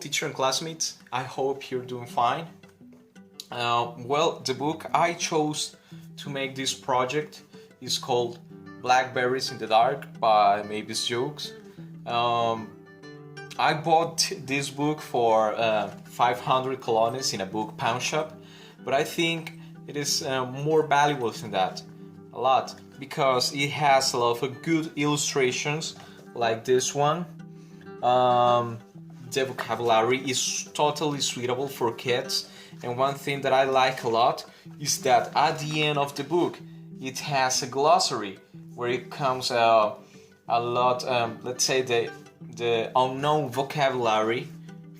teacher and classmates. I hope you're doing fine. Well, the book I chose to make this project is called Blackberries in the Dark by Mavis Jokes. I bought this book for 500 colones in a book pawn shop, but I think it is more valuable than that, a lot, because it has a lot of good illustrations like this one. The vocabulary is totally suitable for kids, and one thing that I like a lot is that at the end of the book it has a glossary where it comes a lot, let's say the unknown vocabulary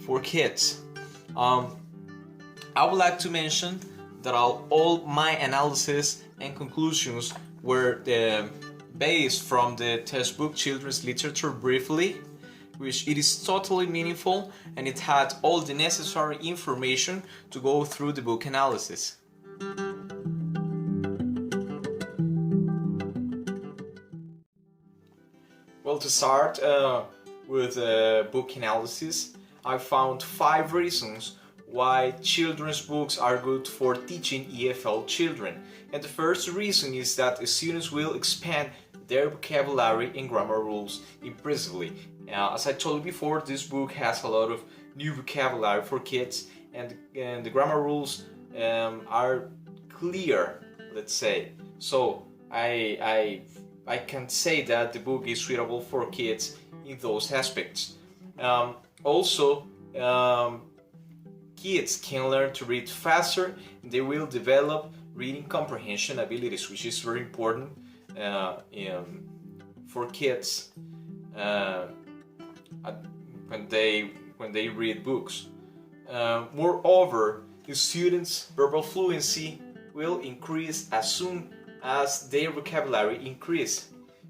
for kids. I would like to mention that all my analysis and conclusions were based from the textbook Children's Literature briefly, which it is totally meaningful and it had all the necessary information to go through the book analysis. Well, to start with book analysis, I found 5 reasons why children's books are good for teaching EFL children. And the first reason is that students will expand their vocabulary and grammar rules impressively. As I told you before, this book has a lot of new vocabulary for kids, and the grammar rules are clear, let's say. So I can say that the book is suitable for kids in those aspects. Also, kids can learn to read faster, and they will develop reading comprehension abilities, which is very important for kids when they read books. Moreover, the students' verbal fluency will increase as soon as their vocabulary increase.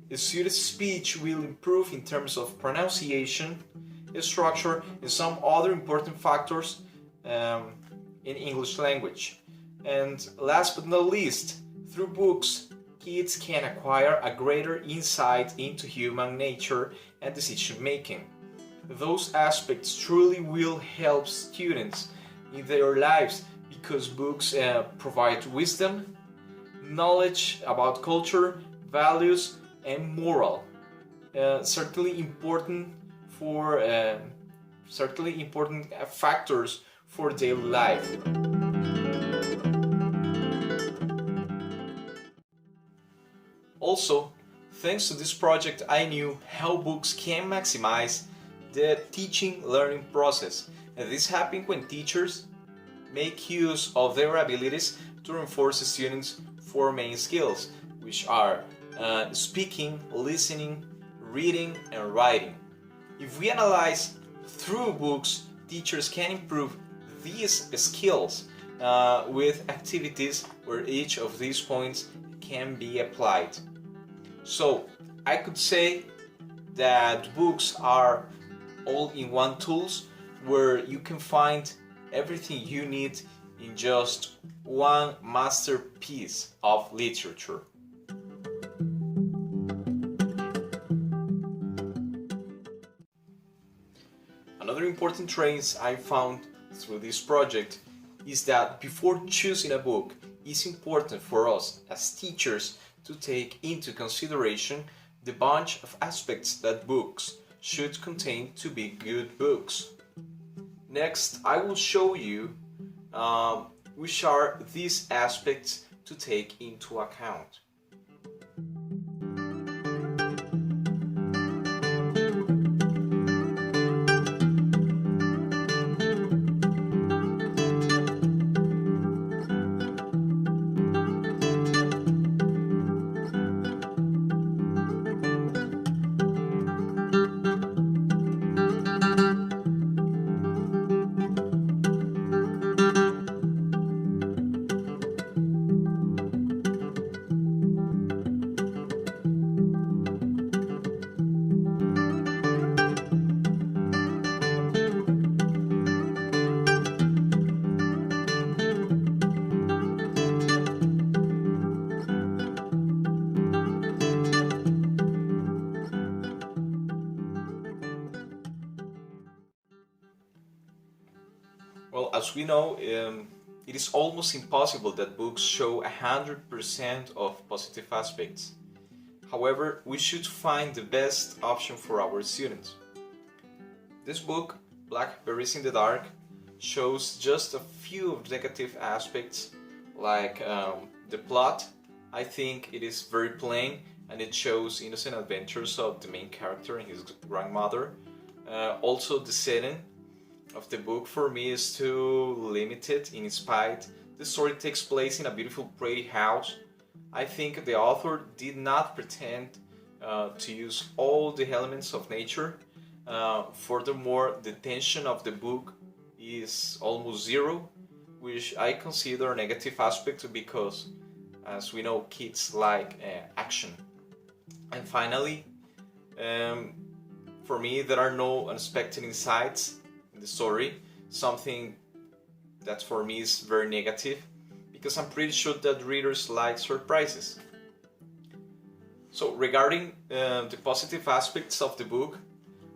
The student's speech will improve in terms of pronunciation, structure, and some other important factors in English language. And last but not least, through books, kids can acquire a greater insight into human nature and decision making. Those aspects truly will help students in their lives because books provide wisdom, knowledge about culture, values, and moral. Certainly important factors for daily life. Also, thanks to this project, I knew how books can maximize the teaching learning process, and this happens when teachers make use of their abilities to reinforce the students' 4 main skills, which are speaking, listening, reading, and writing. If we analyze through books, teachers can improve these skills with activities where each of these points can be applied. So I could say that books are all-in-one tools where you can find everything you need in just one masterpiece of literature. Another important trait I found through this project is that before choosing a book, it's important for us as teachers to take into consideration the bunch of aspects that books should contain to be good books. Next, I will show you which are these aspects to take into account. Well, as we know, it is almost impossible that books show 100% of positive aspects. However, we should find the best option for our students. This book, Blackberries in the Dark, shows just a few of the negative aspects, like the plot. I think it is very plain and it shows innocent adventures of the main character and his grandmother. Also, the setting of the book for me is too limited in spite. The story takes place in a beautiful prairie house. I think the author did not pretend to use all the elements of nature. Furthermore, the tension of the book is almost zero, which I consider a negative aspect because, as we know, kids like action. And finally, for me, there are no unexpected insights in the story, something that for me is very negative, because I'm pretty sure that readers like surprises. So regarding the positive aspects of the book,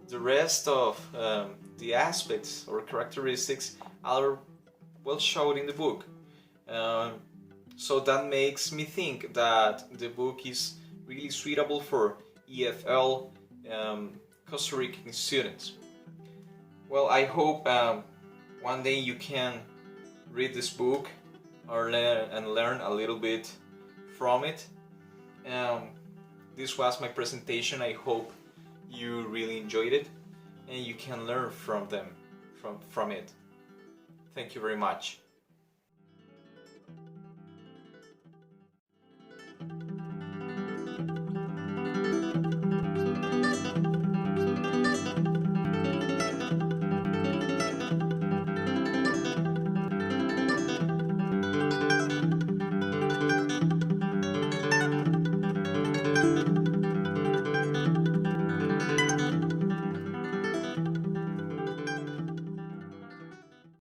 the rest of the aspects or characteristics are well shown in the book. So that makes me think that the book is really suitable for EFL Costa Rican students. Well, I hope one day you can read this book or learn a little bit from it. This was my presentation. I hope you really enjoyed it and you can learn from it. Thank you very much.